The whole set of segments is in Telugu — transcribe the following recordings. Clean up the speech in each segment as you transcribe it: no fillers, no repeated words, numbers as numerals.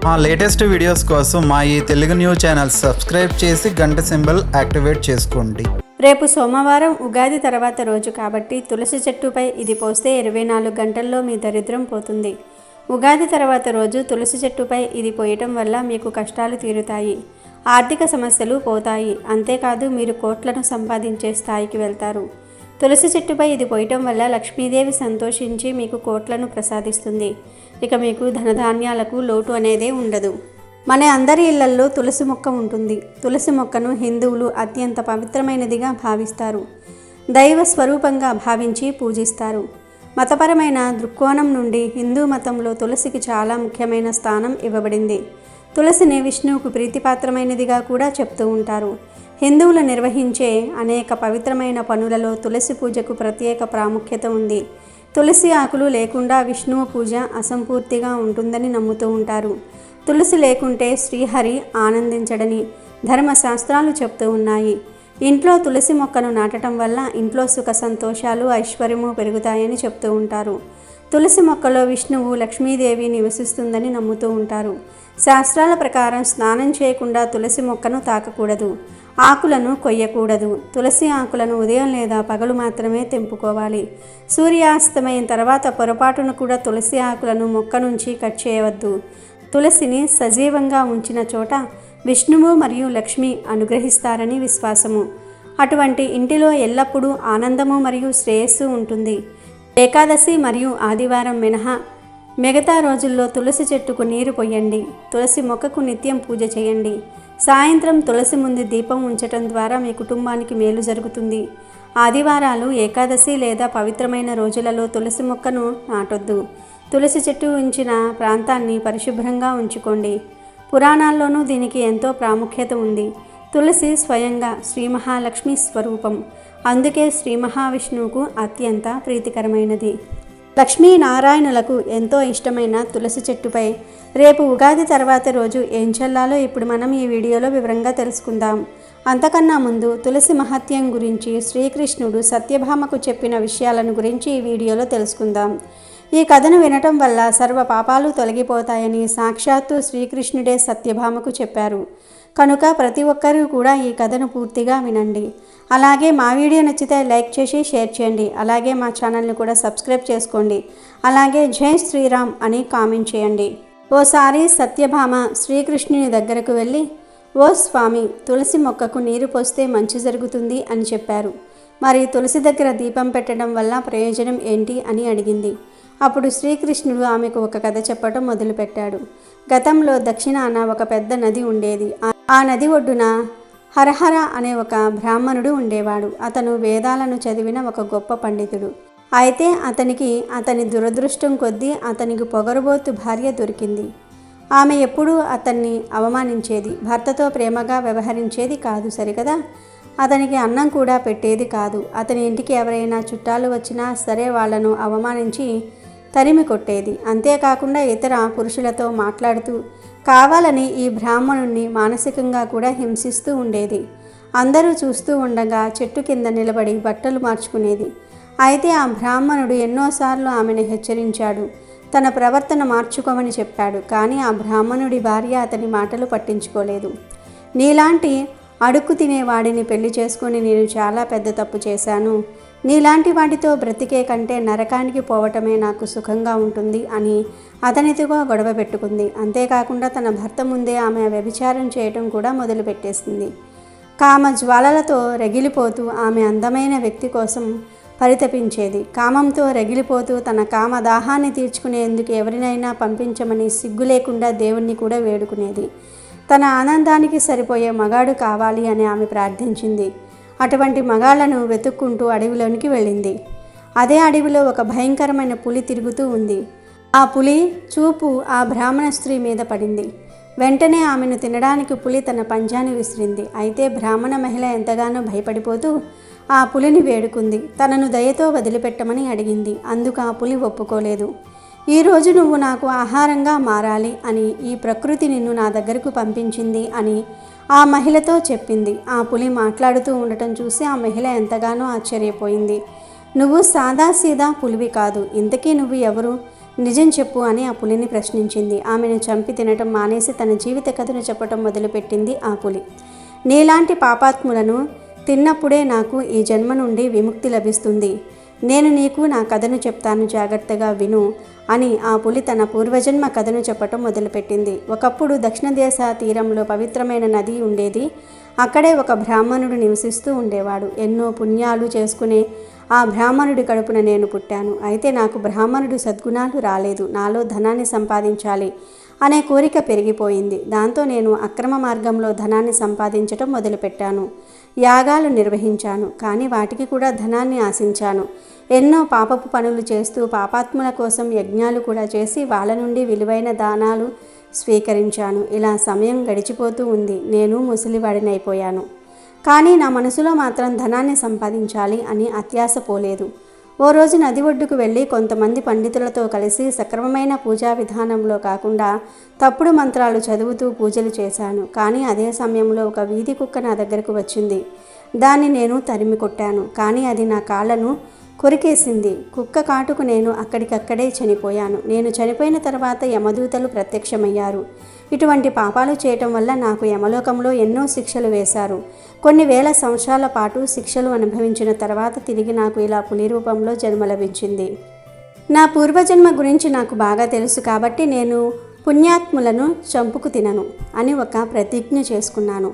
మా లేటెస్ట్ వీడియోస్ కోసం మా ఈ తెలుగు న్యూస్ ఛానల్ సబ్స్క్రైబ్ చేసి గంట సింబల్ యాక్టివేట్ చేసుకోండి. రేపు సోమవారం ఉగాది తర్వాత రోజు కాబట్టి తులసి చెట్టుపై ఇది పోస్తే 24 గంటల్లో మీ దరిద్రం పోతుంది. ఉగాది తర్వాత రోజు తులసి చెట్టుపై ఇది పోయటం వల్ల మీకు కష్టాలు తీరుతాయి, ఆర్థిక సమస్యలు పోతాయి. అంతేకాదు మీరు కోట్లను సంపాదించే స్థాయికి వెళ్తారు. తులసి చెట్టుపై ఇది పోయటం వల్ల లక్ష్మీదేవి సంతోషించి మీకు కోట్లను ప్రసాదిస్తుంది. ఇక మీకు ధనధాన్యాలకు లోటు అనేదే ఉండదు. మన అందరి ఇళ్లల్లో తులసి మొక్క ఉంటుంది. తులసి మొక్కను హిందువులు అత్యంత పవిత్రమైనదిగా భావిస్తారు. దైవ స్వరూపంగా భావించి పూజిస్తారు. మతపరమైన దృక్కోణం నుండి హిందూ మతంలో తులసికి చాలా ముఖ్యమైన స్థానం ఇవ్వబడింది. తులసిని విష్ణువుకు ప్రీతిపాత్రమైనదిగా కూడా చెప్తూ ఉంటారు. హిందువులు నిర్వహించే అనేక పవిత్రమైన పనులలో తులసి పూజకు ప్రత్యేక ప్రాముఖ్యత ఉంది. తులసి ఆకులు లేకుండా విష్ణువు పూజ అసంపూర్తిగా ఉంటుందని నమ్ముతూ ఉంటారు. తులసి లేకుంటే శ్రీహరి ఆనందించడని ధర్మశాస్త్రాలు చెప్తూ ఉన్నాయి. ఇంట్లో తులసి మొక్కను నాటడం వల్ల ఇంట్లో సుఖ సంతోషాలు ఐశ్వర్యము పెరుగుతాయని చెప్తూ ఉంటారు. తులసి మొక్కలో విష్ణువు లక్ష్మీదేవి నివసిస్తుందని నమ్ముతూ ఉంటారు. శాస్త్రాల ప్రకారం స్నానం చేయకుండా తులసి మొక్కను తాకకూడదు, ఆకులను కొయ్యకూడదు. తులసి ఆకులను ఉదయం లేదా పగలు మాత్రమే తెంపుకోవాలి. సూర్యాస్తమయం తర్వాత పొరపాటును కూడా తులసి ఆకులను మొక్క నుంచి కట్ చేయవద్దు. తులసిని సజీవంగా ఉంచిన చోట విష్ణువు మరియు లక్ష్మి అనుగ్రహిస్తారని విశ్వాసము. అటువంటి ఇంటిలో ఎల్లప్పుడూ ఆనందము మరియు శ్రేయస్సు ఉంటుంది. ఏకాదశి మరియు ఆదివారం మినహా మిగతా రోజుల్లో తులసి చెట్టుకు నీరు పొయ్యండి. తులసి మొక్కకు నిత్యం పూజ చేయండి. సాయంత్రం తులసి ముందు దీపం ఉంచటం ద్వారా మీ కుటుంబానికి మేలు జరుగుతుంది. ఆదివారాలు, ఏకాదశి లేదా పవిత్రమైన రోజులలో తులసి మొక్కను నాటొద్దు. తులసి చెట్టు ఉంచిన ప్రాంతాన్ని పరిశుభ్రంగా ఉంచుకోండి. పురాణాల్లోనూ దీనికి ఎంతో ప్రాముఖ్యత ఉంది. తులసి స్వయంగా శ్రీ మహాలక్ష్మి స్వరూపం. అందుకే శ్రీ మహావిష్ణువుకు అత్యంత ప్రీతికరమైనది. లక్ష్మీనారాయణులకు ఎంతో ఇష్టమైన తులసి చెట్టుపై రేపు ఉగాది తర్వాత రోజు ఏం చల్లాలో ఇప్పుడు మనం ఈ వీడియోలో వివరంగా తెలుసుకుందాం. అంతకన్నా ముందు తులసి మహత్యం గురించి, శ్రీకృష్ణుడు సత్యభామకు చెప్పిన విషయాలను గురించి ఈ వీడియోలో తెలుసుకుందాం. ఈ కథను వినటం వల్ల సర్వ పాపాలు తొలగిపోతాయని సాక్షాత్తు శ్రీకృష్ణుడే సత్యభామకు చెప్పారు. కనుక ప్రతి ఒక్కరూ కూడా ఈ కథను పూర్తిగా వినండి. అలాగే మా వీడియో నచ్చితే లైక్ చేసి షేర్ చేయండి. అలాగే మా ఛానల్ని కూడా సబ్స్క్రైబ్ చేసుకోండి. అలాగే జై శ్రీరామ్ అని కామెంట్ చేయండి. ఓసారి సత్యభామ శ్రీకృష్ణుని దగ్గరకు వెళ్ళి, ఓ స్వామి, తులసి మొక్కకు నీరు పోస్తే మంచి జరుగుతుంది అని చెప్పారు. మరి తులసి దగ్గర దీపం పెట్టడం వల్ల ప్రయోజనం ఏంటి అని అడిగింది. అప్పుడు శ్రీకృష్ణుడు ఆమెకు ఒక కథ చెప్పడం మొదలుపెట్టాడు. గతంలో దక్షిణాన ఒక పెద్ద నది ఉండేది. ఆ నది ఒడ్డున హరహర అనే ఒక బ్రాహ్మణుడు ఉండేవాడు. అతను వేదాలను చదివిన ఒక గొప్ప పండితుడు. అయితే అతని దురదృష్టం కొద్దీ అతనికి పొగరుబోతు భార్య దొరికింది. ఆమె ఎప్పుడూ అతన్ని అవమానించేది, భర్తతో ప్రేమగా వ్యవహరించేది కాదు సరికదా. అతనికి అన్నం కూడా పెట్టేది కాదు. అతని ఇంటికి ఎవరైనా చుట్టాలు వచ్చినా సరే వాళ్లను అవమానించి తరిమి కొట్టేది. అంతేకాకుండా ఇతర పురుషులతో మాట్లాడుతూ కావాలని ఈ బ్రాహ్మణుణ్ణి మానసికంగా కూడా హింసిస్తూ ఉండేది. అందరూ చూస్తూ ఉండగా చెట్టు కింద నిలబడి బట్టలు మార్చుకునేది. అయితే ఆ బ్రాహ్మణుడు ఎన్నోసార్లు ఆమెను హెచ్చరించాడు, తన ప్రవర్తన మార్చుకోమని చెప్పాడు. కానీ ఆ బ్రాహ్మణుడి భార్య అతని మాటలు పట్టించుకోలేదు. నీలాంటి అడుక్కు తినేవాడిని పెళ్లి చేసుకుని నేను చాలా పెద్ద తప్పు చేశాను. నీలాంటి వాటితో బ్రతికే కంటే నరకానికి పోవటమే నాకు సుఖంగా ఉంటుంది అని అతనితో గొడవ పెట్టుకుంది. అంతేకాకుండా తన భర్త ముందే ఆమె వ్యభిచారం చేయటం కూడా మొదలుపెట్టేసింది. కామ జ్వాలలతో రగిలిపోతూ ఆమె అందమైన వ్యక్తి కోసం పరితపించేది. కామంతో రగిలిపోతూ తన కామ దాహాన్ని తీర్చుకునేందుకు ఎవరినైనా పంపించమని సిగ్గు లేకుండా దేవుణ్ణి కూడా వేడుకునేది. తన ఆనందానికి సరిపోయే మగాడు కావాలి అని ఆమె ప్రార్థించింది. అటువంటి మగాళ్లను వెతుక్కుంటూ అడవిలోనికి వెళ్ళింది. అదే అడవిలో ఒక భయంకరమైన పులి తిరుగుతూ ఉంది. ఆ పులి చూపు ఆ బ్రాహ్మణ స్త్రీ మీద పడింది. వెంటనే ఆమెను తినడానికి పులి తన పంజాన్ని విసిరింది. అయితే బ్రాహ్మణ మహిళ ఎంతగానో భయపడిపోతూ ఆ పులిని వేడుకుంది. తనను దయతో వదిలిపెట్టమని అడిగింది. అందుకు ఆ పులి ఒప్పుకోలేదు. ఈరోజు నువ్వు నాకు ఆహారంగా మారాలి అని ఈ ప్రకృతి నిన్ను నా దగ్గరకు పంపించింది అని ఆ మహిళతో చెప్పింది. ఆ పులి మాట్లాడుతూ ఉండటం చూసి ఆ మహిళ ఎంతగానో ఆశ్చర్యపోయింది. నువ్వు సాదాసీదా పులివి కాదు, ఇంతకీ నువ్వు ఎవరు? నిజం చెప్పు అని ఆ పులిని ప్రశ్నించింది. ఆమెను చంపి తినటం మానేసి తన జీవిత కథను చెప్పటం మొదలుపెట్టింది ఆ పులి. నీలాంటి పాపాత్ములను తిన్నప్పుడే నాకు ఈ జన్మ నుండి విముక్తి లభిస్తుంది. నేను నీకు నా కథను చెప్తాను, జాగ్రత్తగా విను అని ఆ పులి తన పూర్వజన్మ కథను చెప్పటం మొదలుపెట్టింది. ఒకప్పుడు దక్షిణ దేశ తీరంలో పవిత్రమైన నది ఉండేది. అక్కడే ఒక బ్రాహ్మణుడు నివసిస్తూ ఉండేవాడు. ఎన్నో పుణ్యాలు చేసుకునే ఆ బ్రాహ్మణుడి కడుపున నేను పుట్టాను. అయితే నాకు బ్రాహ్మణుడు సద్గుణాలు రాలేదు. నాలో ధనాన్ని సంపాదించాలి అనే కోరిక పెరిగిపోయింది. దాంతో నేను అక్రమ మార్గంలో ధనాన్ని సంపాదించటం మొదలుపెట్టాను. యాగాలు నిర్వహించాను, కానీ వాటికి కూడా ధనాన్ని ఆశించాను. ఎన్నో పాపపు పనులు చేస్తూ పాపాత్ముల కోసం యజ్ఞాలు కూడా చేసి వాళ్ళ నుండి విలువైన దానాలు స్వీకరించాను. ఇలా సమయం గడిచిపోతూ ఉంది. నేను ముసలివాడినైపోయాను. కానీ నా మనసులో మాత్రం ధనాన్ని సంపాదించాలి అని అత్యాశ పోలేదు. ఓ రోజు నది ఒడ్డుకు వెళ్ళి కొంతమంది పండితులతో కలిసి సక్రమమైన పూజా విధానంలో కాకుండా తప్పుడు మంత్రాలు చదువుతూ పూజలు చేశాను. కానీ అదే సమయంలో ఒక వీధి కుక్క నా దగ్గరకు వచ్చింది. దాన్ని నేను తరిమి కొట్టాను, కానీ అది నా కాళ్ళను కొరికేసింది. కుక్క కాటుకు నేను అక్కడికక్కడే చనిపోయాను. నేను చనిపోయిన తర్వాత యమదూతలు ప్రత్యక్షమయ్యారు. ఇటువంటి పాపాలు చేయటం వల్ల నాకు యమలోకంలో ఎన్నో శిక్షలు వేశారు. కొన్ని వేల సంవత్సరాల పాటు శిక్షలు అనుభవించిన తర్వాత తిరిగి నాకు ఇలా పులి రూపంలో జన్మ లభించింది. నా పూర్వజన్మ గురించి నాకు బాగా తెలుసు కాబట్టి నేను పుణ్యాత్ములను చంపుకు తినను అని ఒక ప్రతిజ్ఞ చేసుకున్నాను.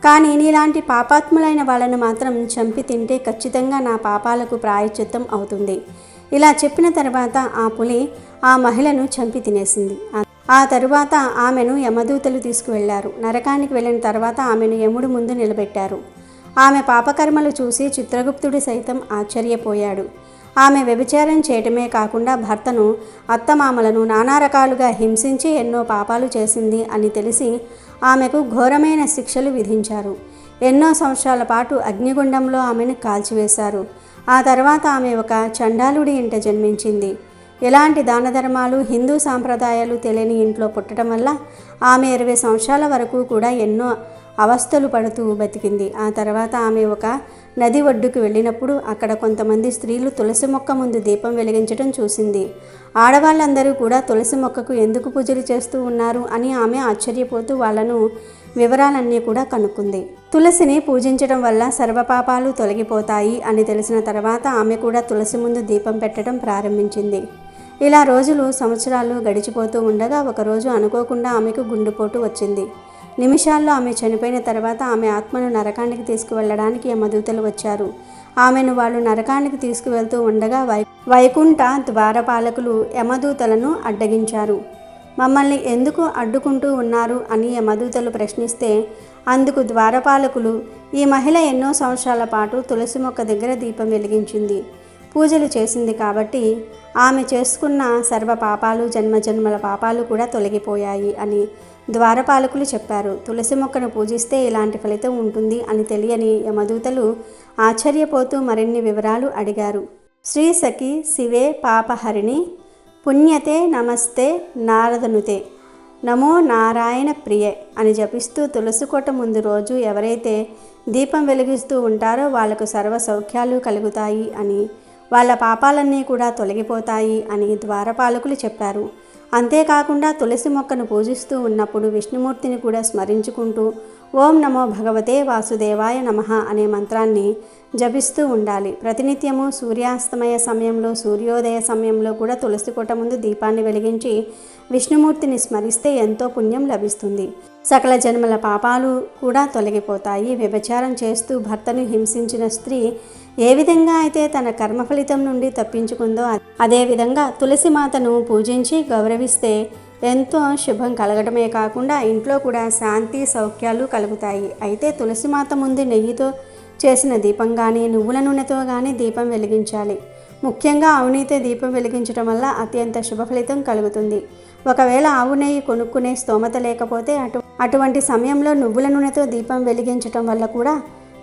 కానీ నీలాంటి పాపాత్ములైన వాళ్ళను మాత్రం చంపి తింటే ఖచ్చితంగా నా పాపాలకు ప్రాయశ్చిత్తం అవుతుంది. ఇలా చెప్పిన తర్వాత ఆ పులి ఆ మహిళను చంపి తినేసింది. ఆ తరువాత ఆమెను యమదూతలు తీసుకువెళ్లారు. నరకానికి వెళ్ళిన తర్వాత ఆమెను యముడు ముందు నిలబెట్టారు. ఆమె పాపకర్మలు చూసి చిత్రగుప్తుడు సైతం ఆశ్చర్యపోయాడు. ఆమె వ్యభిచారం చేయటమే కాకుండా భర్తను, అత్తమామలను నానా రకాలుగా హింసించి ఎన్నో పాపాలు చేసింది అని తెలిసి ఆమెకు ఘోరమైన శిక్షలు విధించారు. ఎన్నో సంవత్సరాల పాటు అగ్నిగుండంలో ఆమెను కాల్చివేశారు. ఆ తర్వాత ఆమె ఒక చండాలుడి ఇంట జన్మించింది. ఎలాంటి దాన ధర్మాలు, హిందూ సాంప్రదాయాలు తెలియని ఇంట్లో పుట్టడం వల్ల ఆమె 20 సంవత్సరాల వరకు కూడా ఎన్నో అవస్థలు పడుతూ బతికింది. ఆ తర్వాత ఆమె ఒక నది ఒడ్డుకు వెళ్ళినప్పుడు అక్కడ కొంతమంది స్త్రీలు తులసి మొక్క ముందు దీపం వెలిగించడం చూసింది. ఆడవాళ్ళందరూ కూడా తులసి మొక్కకు ఎందుకు పూజలు చేస్తూ ఉన్నారు అని ఆమె ఆశ్చర్యపోతూ వాళ్లను వివరాలన్నీ కూడా కనుక్కుంది. తులసిని పూజించడం వల్ల సర్వపాపాలు తొలగిపోతాయి అని తెలిసిన తర్వాత ఆమె కూడా తులసి ముందు దీపం పెట్టడం ప్రారంభించింది. ఇలా రోజులు, సంవత్సరాలు గడిచిపోతూ ఉండగా ఒకరోజు అనుకోకుండా ఆమెకు గుండెపోటు వచ్చింది. నిమిషాల్లో ఆమె చనిపోయిన తర్వాత ఆమె ఆత్మను నరకానికి తీసుకువెళ్ళడానికి యమదూతలు వచ్చారు. ఆమెను వాళ్ళు నరకానికి తీసుకువెళ్తూ ఉండగా వైకుంఠ ద్వారపాలకులు యమదూతలను అడ్డగించారు. మమ్మల్ని ఎందుకు అడ్డుకుంటూ ఉన్నారు అని యమదూతలు ప్రశ్నిస్తే అందుకు ద్వారపాలకులు, ఈ మహిళ ఎన్నో సంవత్సరాల పాటు తులసి మొక్క దగ్గర దీపం వెలిగించింది, పూజలు చేసింది కాబట్టి ఆమె చేసుకున్న సర్వ పాపాలు, జన్మజన్మల పాపాలు కూడా తొలగిపోయాయి అని ద్వారపాలకులు చెప్పారు. తులసి మొక్కను పూజిస్తే ఇలాంటి ఫలితం ఉంటుంది అని తెలియని యమదూతలు ఆశ్చర్యపోతూ మరిన్ని వివరాలు అడిగారు. శ్రీ సఖి శివే పాపహరిణి పుణ్యతే నమస్తే నారదనుతే నమో నారాయణ ప్రియే అని జపిస్తూ తులసికోట ముందు రోజు ఎవరైతే దీపం వెలిగిస్తూ ఉంటారో వాళ్లకు సర్వ సౌఖ్యాలు కలుగుతాయి అని, వాళ్ళ పాపాలన్నీ కూడా తొలగిపోతాయి అని ద్వారపాలకులు చెప్పారు. అంతేకాకుండా తులసి మొక్కను పూజిస్తూ ఉన్నప్పుడు విష్ణుమూర్తిని కూడా స్మరించుకుంటూ ఓం నమో భగవతే వాసుదేవాయ నమః అనే మంత్రాన్ని జపిస్తూ ఉండాలి. ప్రతినిత్యము సూర్యాస్తమయ సమయంలో, సూర్యోదయ సమయంలో కూడా తులసి కోట ముందు దీపాన్ని వెలిగించి విష్ణుమూర్తిని స్మరిస్తే ఎంతో పుణ్యం లభిస్తుంది. సకల జన్మల పాపాలు కూడా తొలగిపోతాయి. వ్యభిచారం చేస్తూ భర్తను హింసించిన స్త్రీ ఏ విధంగా అయితే తన కర్మ ఫలితం నుండి తప్పించుకుందో అదేవిధంగా తులసి మాతను పూజించి గౌరవిస్తే ఎంతో శుభం కలగడమే కాకుండా ఇంట్లో కూడా శాంతి, సౌఖ్యాలు కలుగుతాయి. అయితే తులసి మాత ముందు నెయ్యితో చేసిన దీపం కానీ, నువ్వుల నూనెతో కానీ దీపం వెలిగించాలి. ముఖ్యంగా ఆవు నెయ్యితో దీపం వెలిగించడం వల్ల అత్యంత శుభ ఫలితం కలుగుతుంది. ఒకవేళ ఆవు నెయ్యి కొనుక్కునే స్తోమత లేకపోతే అటువంటి సమయంలో నువ్వుల నూనెతో దీపం వెలిగించటం వల్ల కూడా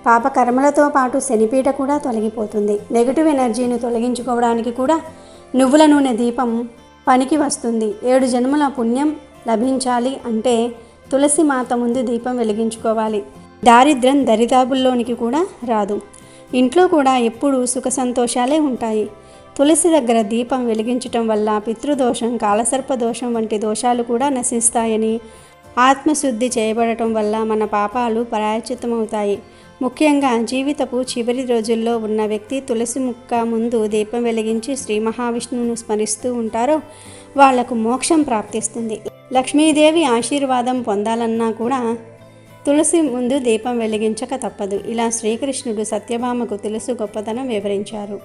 పాపకర్మలతో పాటు శనిపీట కూడా తొలగిపోతుంది. నెగటివ్ ఎనర్జీని తొలగించుకోవడానికి కూడా నువ్వుల నూనె దీపం పనికి వస్తుంది. 7 జన్మల పుణ్యం లభించాలి అంటే తులసి మాత ముందు దీపం వెలిగించుకోవాలి. దారిద్ర్యం దరిదాపుల్లోనికి కూడా రాదు. ఇంట్లో కూడా ఎప్పుడూ సుఖ సంతోషాలే ఉంటాయి. తులసి దగ్గర దీపం వెలిగించటం వల్ల పితృదోషం, కాలసర్ప దోషం వంటి దోషాలు కూడా నశిస్తాయని, ఆత్మశుద్ధి చేయబడటం వల్ల మన పాపాలు ప్రాయశ్చిత్తమవుతాయి. ముఖ్యంగా జీవితపు చివరి రోజుల్లో ఉన్న వ్యక్తి తులసి ముక్క ముందు దీపం వెలిగించి శ్రీ మహావిష్ణువును స్మరిస్తూ ఉంటారో వాళ్లకు మోక్షం ప్రాప్తిస్తుంది. లక్ష్మీదేవి ఆశీర్వాదం పొందాలన్నా కూడా తులసి ముందు దీపం వెలిగించక తప్పదు. ఇలా శ్రీకృష్ణుడు సత్యభామకు తులసి గొప్పతనం వివరించారు.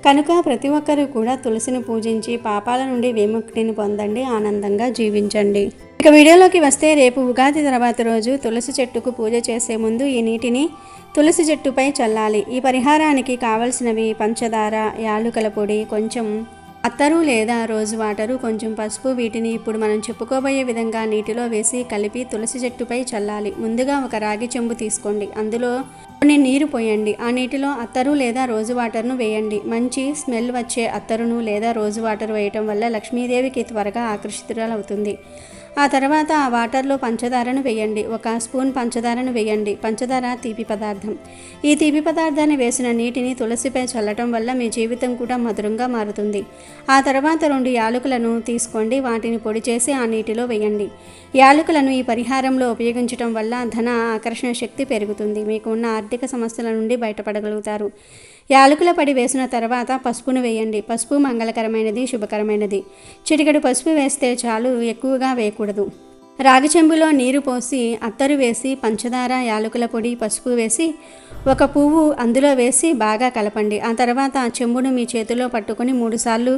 కనుక ప్రతి ఒక్కరూ కూడా తులసిని పూజించి పాపాల నుండి విముక్తిని పొందండి, ఆనందంగా జీవించండి. ఇక వీడియోలోకి వస్తే, రేపు ఉగాది తర్వాత రోజు తులసి చెట్టుకు పూజ చేసే ముందు ఈ నీటిని తులసి చెట్టుపై చల్లాలి. ఈ పరిహారానికి కావలసినవి పంచదార, యాలుకల పొడి, కొంచెం అత్తరు లేదా రోజు వాటరు, కొంచెం పసుపు. వీటిని ఇప్పుడు మనం చెప్పుకోబోయే విధంగా నీటిలో వేసి కలిపి తులసి చెట్టుపై చల్లాలి. ముందుగా ఒక రాగి చెంబు తీసుకోండి, అందులో కొన్ని నీరు పోయండి. ఆ నీటిలో అత్తరు లేదా రోజు వాటర్ను వేయండి. మంచి స్మెల్ వచ్చే అత్తరును లేదా రోజు వాటర్ వేయటం వల్ల లక్ష్మీదేవికి త్వరగా ఆకర్షితురాలవుతుంది. ఆ తర్వాత ఆ వాటర్లో పంచదారను వేయండి. 1 స్పూన్ పంచదారను వేయండి. పంచదార తీపి పదార్థం. ఈ తీపి పదార్థాన్ని వేసిన నీటిని తులసిపై చల్లటం వల్ల మీ జీవితం కూడా మధురంగా మారుతుంది. ఆ తర్వాత 2 యాలకులను తీసుకోండి, వాటిని పొడి చేసి ఆ నీటిలో వేయండి. యాలకులను ఈ పరిహారంలో ఉపయోగించడం వల్ల ధన ఆకర్షణ శక్తి పెరుగుతుంది. మీకు ఉన్న ఆర్థిక సమస్యల నుండి బయటపడగలుగుతారు. యాలకుల పొడి వేసిన తర్వాత పసుపును వేయండి. పసుపు మంగళకరమైనది, శుభకరమైనది. చిటికెడు పసుపు వేస్తే చాలు, ఎక్కువగా వేయకూడదు. రాగి చెంబులో నీరు పోసి అత్తరు వేసి పంచదార, యాలకుల పొడి, పసుపు వేసి 1 పువ్వు అందులో వేసి బాగా కలపండి. ఆ తర్వాత ఆ చెంబును మీ చేతిలో పట్టుకొని 3 సార్లు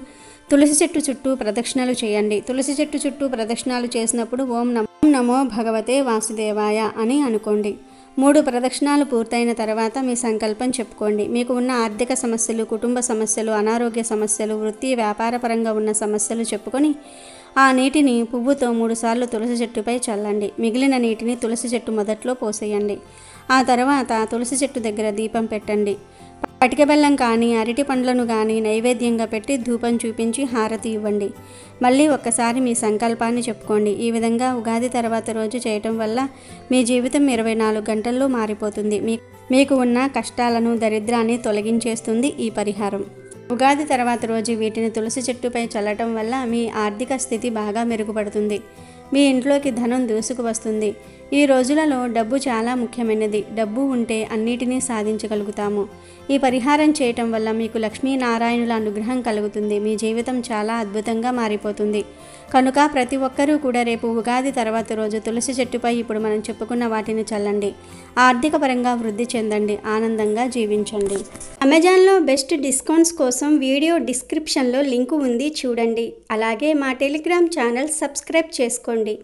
తులసి చెట్టు చుట్టూ ప్రదక్షిణలు చేయండి. తులసి చెట్టు చుట్టూ ప్రదక్షిణాలు చేసినప్పుడు ఓం నమో భగవతే వాసుదేవాయ అని అనుకోండి. 3 ప్రదక్షిణాలు పూర్తయిన తర్వాత మీ సంకల్పం చెప్పుకోండి. మీకు ఉన్న ఆర్థిక సమస్యలు, కుటుంబ సమస్యలు, అనారోగ్య సమస్యలు, వృత్తి వ్యాపార పరంగా ఉన్న సమస్యలు చెప్పుకొని ఆ నీటిని పువ్వుతో 3 సార్లు తులసి చెట్టుపై చల్లండి. మిగిలిన నీటిని తులసి చెట్టు మొదట్లో పోసేయండి. ఆ తర్వాత తులసి చెట్టు దగ్గర దీపం పెట్టండి. పటిక బెల్లం కానీ అరటి పండ్లను కానీ నైవేద్యంగా పెట్టి ధూపం చూపించి హారతి ఇవ్వండి. మళ్ళీ ఒక్కసారి మీ సంకల్పాన్ని చెప్పుకోండి. ఈ విధంగా ఉగాది తర్వాత రోజు చేయటం వల్ల మీ జీవితం 24 గంటల్లో మారిపోతుంది. మీకు ఉన్న కష్టాలను, దరిద్రాన్ని తొలగించేస్తుంది ఈ పరిహారం. ఉగాది తర్వాత రోజు వీటిని తులసి చెట్టుపై చల్లటం వల్ల మీ ఆర్థిక స్థితి బాగా మెరుగుపడుతుంది. మీ ఇంట్లోకి ధనం దూసుకు వస్తుంది. ఈ రోజులలో డబ్బు చాలా ముఖ్యమైనది. డబ్బు ఉంటే అన్నిటినీ సాధించగలుగుతాము. ఈ పరిహారం చేయటం వల్ల మీకు లక్ష్మీనారాయణుల అనుగ్రహం కలుగుతుంది. మీ జీవితం చాలా అద్భుతంగా మారిపోతుంది. కనుక ప్రతి ఒక్కరూ కూడా రేపు ఉగాది తర్వాత రోజు తులసి చెట్టుపై ఇప్పుడు మనం చెప్పుకున్న వాటిని చల్లండి. ఆర్థిక పరంగా వృద్ధి చెందండి, ఆనందంగా జీవించండి. అమెజాన్లో బెస్ట్ డిస్కౌంట్స్ కోసం వీడియో డిస్క్రిప్షన్లో లింకు ఉంది, చూడండి. అలాగే మా టెలిగ్రామ్ ఛానల్ సబ్స్క్రైబ్ చేసుకోండి.